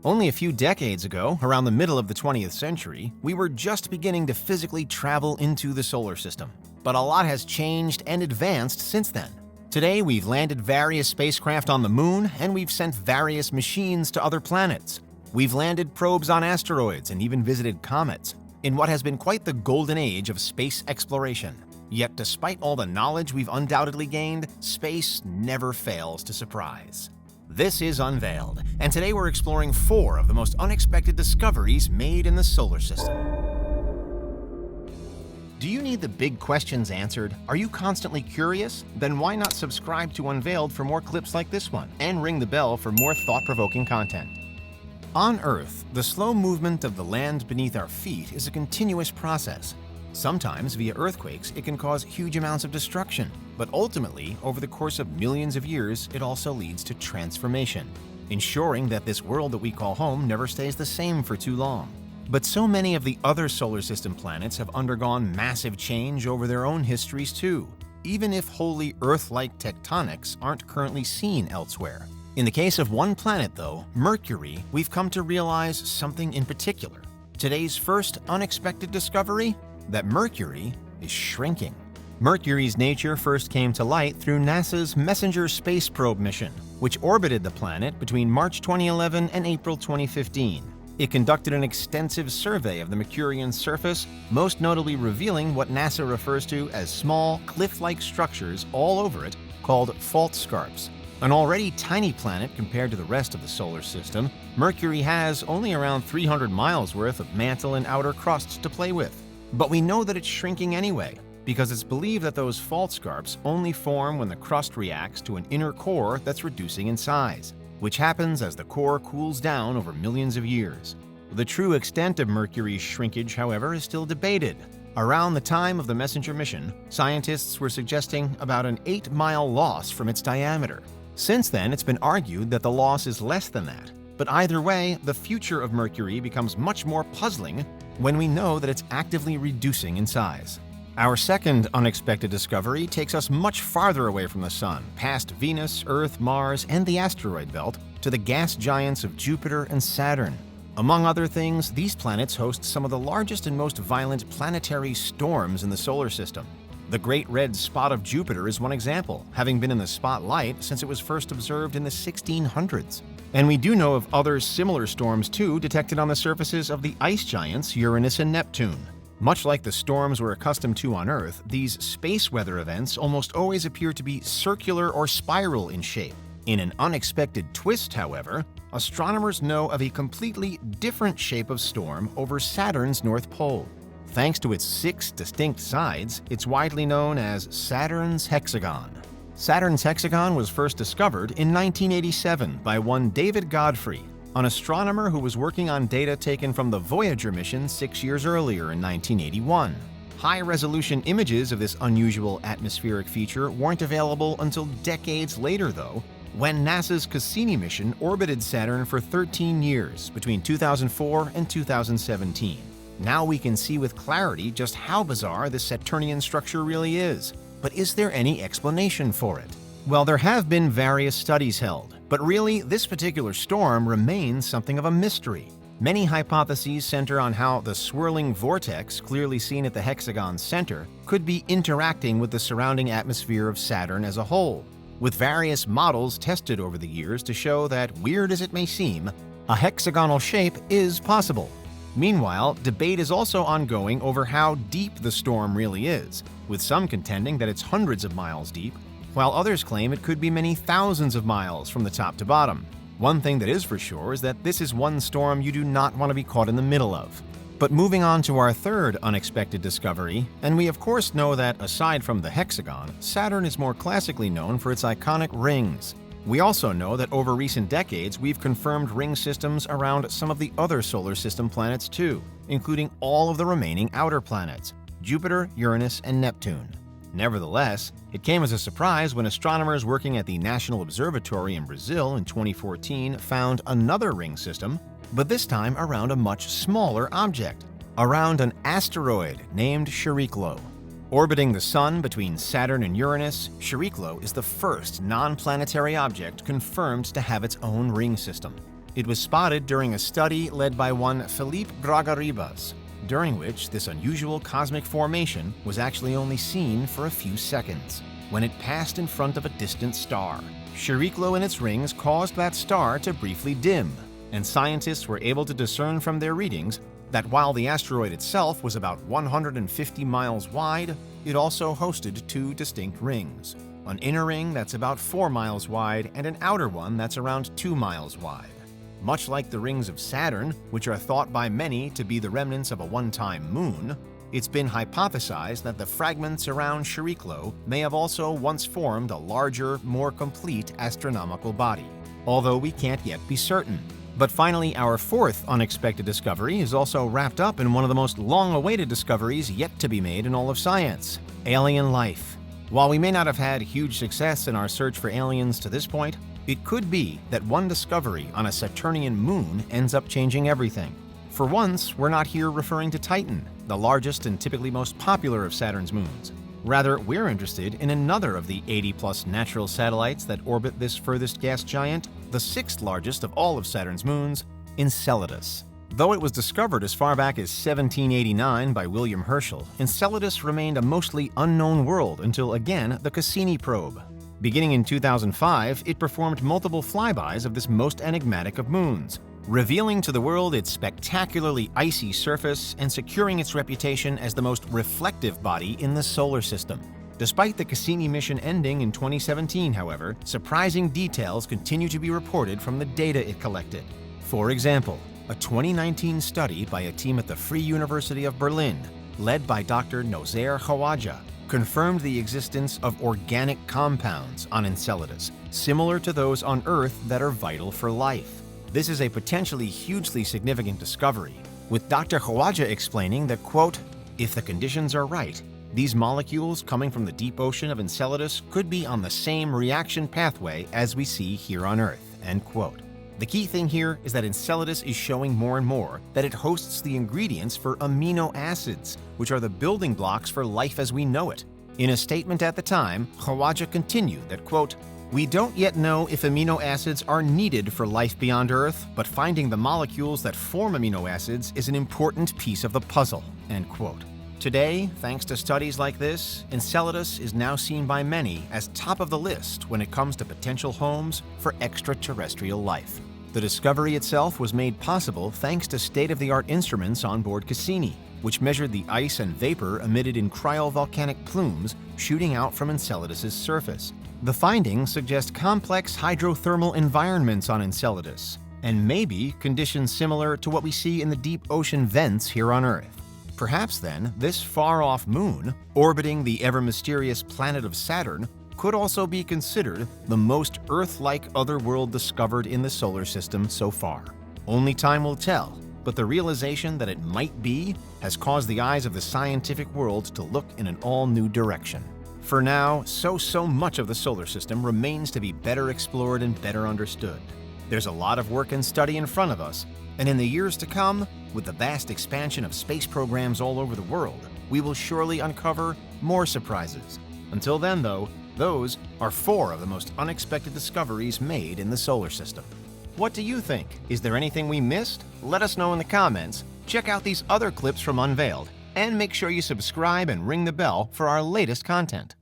Only a few decades ago, around the middle of the 20th century, we were just beginning to physically travel into the solar system. But a lot has changed and advanced since then. Today, we've landed various spacecraft on the moon, and we've sent various machines to other planets. We've landed probes on asteroids and even visited comets, in what has been quite the golden age of space exploration. Yet despite all the knowledge we've undoubtedly gained, space never fails to surprise. This is Unveiled, and today we're exploring 4 of the most unexpected discoveries made in the solar system. Do you need the big questions answered? Are you constantly curious? Then why not subscribe to Unveiled for more clips like this one, and ring the bell for more thought-provoking content. On Earth, the slow movement of the land beneath our feet is a continuous process. Sometimes, via earthquakes, it can cause huge amounts of destruction, but ultimately, over the course of millions of years, it also leads to transformation, ensuring that this world that we call home never stays the same for too long. But so many of the other solar system planets have undergone massive change over their own histories too, even if wholly Earth-like tectonics aren't currently seen elsewhere. In the case of one planet, though, Mercury, we've come to realize something in particular. Today's first unexpected discovery? That Mercury is shrinking. Mercury's nature first came to light through NASA's Messenger space probe mission, which orbited the planet between March 2011 and April 2015. It conducted an extensive survey of the Mercurian surface, most notably revealing what NASA refers to as small, cliff-like structures all over it called fault scarps. An already tiny planet compared to the rest of the solar system, Mercury has only around 300 miles worth of mantle and outer crust to play with. But we know that it's shrinking anyway, because it's believed that those fault scarps only form when the crust reacts to an inner core that's reducing in size, which happens as the core cools down over millions of years. The true extent of Mercury's shrinkage, however, is still debated. Around the time of the Messenger mission, scientists were suggesting about an 8-mile loss from its diameter. Since then, it's been argued that the loss is less than that. But either way, the future of Mercury becomes much more puzzling when we know that it's actively reducing in size. Our second unexpected discovery takes us much farther away from the Sun, past Venus, Earth, Mars, and the asteroid belt, to the gas giants of Jupiter and Saturn. Among other things, these planets host some of the largest and most violent planetary storms in the solar system. The Great Red Spot of Jupiter is one example, having been in the spotlight since it was first observed in the 1600s. And we do know of other similar storms too detected on the surfaces of the ice giants Uranus and Neptune. Much like the storms we're accustomed to on Earth, these space weather events almost always appear to be circular or spiral in shape. In an unexpected twist, however, astronomers know of a completely different shape of storm over Saturn's North Pole. Thanks to its 6 distinct sides, it's widely known as Saturn's hexagon. Saturn's hexagon was first discovered in 1987 by one David Godfrey, an astronomer who was working on data taken from the Voyager mission 6 years earlier in 1981. High-resolution images of this unusual atmospheric feature weren't available until decades later, though, when NASA's Cassini mission orbited Saturn for 13 years between 2004 and 2017. Now we can see with clarity just how bizarre this Saturnian structure really is. But is there any explanation for it? Well, there have been various studies held, but really, this particular storm remains something of a mystery. Many hypotheses center on how the swirling vortex, clearly seen at the hexagon's center, could be interacting with the surrounding atmosphere of Saturn as a whole, with various models tested over the years to show that, weird as it may seem, a hexagonal shape is possible. Meanwhile, debate is also ongoing over how deep the storm really is, with some contending that it's hundreds of miles deep, while others claim it could be many thousands of miles from the top to bottom. One thing that is for sure is that this is one storm you do not want to be caught in the middle of. But moving on to our third unexpected discovery, and we of course know that aside from the hexagon, Saturn is more classically known for its iconic rings. We also know that over recent decades, we've confirmed ring systems around some of the other solar system planets too, including all of the remaining outer planets, Jupiter, Uranus, and Neptune. Nevertheless, it came as a surprise when astronomers working at the National Observatory in Brazil in 2014 found another ring system, but this time around a much smaller object, around an asteroid named Chariklo. Orbiting the Sun between Saturn and Uranus, Chariklo is the first non-planetary object confirmed to have its own ring system. It was spotted during a study led by one Felipe Braga-Ribas, during which this unusual cosmic formation was actually only seen for a few seconds, when it passed in front of a distant star. Chiriclo in its rings caused that star to briefly dim, and scientists were able to discern from their readings that while the asteroid itself was about 150 miles wide, it also hosted two distinct rings, an inner ring that's about 4 miles wide and an outer one that's around 2 miles wide. Much like the rings of Saturn, which are thought by many to be the remnants of a one-time moon, it's been hypothesized that the fragments around Chiriclo may have also once formed a larger, more complete astronomical body, although we can't yet be certain. But finally, our fourth unexpected discovery is also wrapped up in one of the most long-awaited discoveries yet to be made in all of science: alien life. While we may not have had huge success in our search for aliens to this point, it could be that one discovery on a Saturnian moon ends up changing everything. For once, we're not here referring to Titan, the largest and typically most popular of Saturn's moons. Rather, we're interested in another of the 80-plus natural satellites that orbit this furthest gas giant, the sixth largest of all of Saturn's moons, Enceladus. Though it was discovered as far back as 1789 by William Herschel, Enceladus remained a mostly unknown world until, again, the Cassini probe. Beginning in 2005, it performed multiple flybys of this most enigmatic of moons, revealing to the world its spectacularly icy surface and securing its reputation as the most reflective body in the solar system. Despite the Cassini mission ending in 2017, however, surprising details continue to be reported from the data it collected. For example, a 2019 study by a team at the Free University of Berlin, led by Dr. Nozer Khawaja, confirmed the existence of organic compounds on Enceladus, similar to those on Earth that are vital for life. This is a potentially hugely significant discovery, with Dr. Khawaja explaining that, quote, "If the conditions are right, these molecules coming from the deep ocean of Enceladus could be on the same reaction pathway as we see here on Earth," end quote. The key thing here is that Enceladus is showing more and more that it hosts the ingredients for amino acids, which are the building blocks for life as we know it. In a statement at the time, Khawaja continued that, quote, "We don't yet know if amino acids are needed for life beyond Earth, but finding the molecules that form amino acids is an important piece of the puzzle," end quote. Today, thanks to studies like this, Enceladus is now seen by many as top of the list when it comes to potential homes for extraterrestrial life. The discovery itself was made possible thanks to state-of-the-art instruments on board Cassini, which measured the ice and vapor emitted in cryovolcanic plumes shooting out from Enceladus's surface. The findings suggest complex hydrothermal environments on Enceladus, and maybe conditions similar to what we see in the deep ocean vents here on Earth. Perhaps then, this far-off moon, orbiting the ever-mysterious planet of Saturn, could also be considered the most Earth-like other world discovered in the solar system so far. Only time will tell, but the realization that it might be has caused the eyes of the scientific world to look in an all-new direction. For now, so much of the solar system remains to be better explored and better understood. There's a lot of work and study in front of us, and in the years to come, with the vast expansion of space programs all over the world, we will surely uncover more surprises. Until then, though, those are 4 of the most unexpected discoveries made in the solar system. What do you think? Is there anything we missed? Let us know in the comments. Check out these other clips from Unveiled, and make sure you subscribe and ring the bell for our latest content.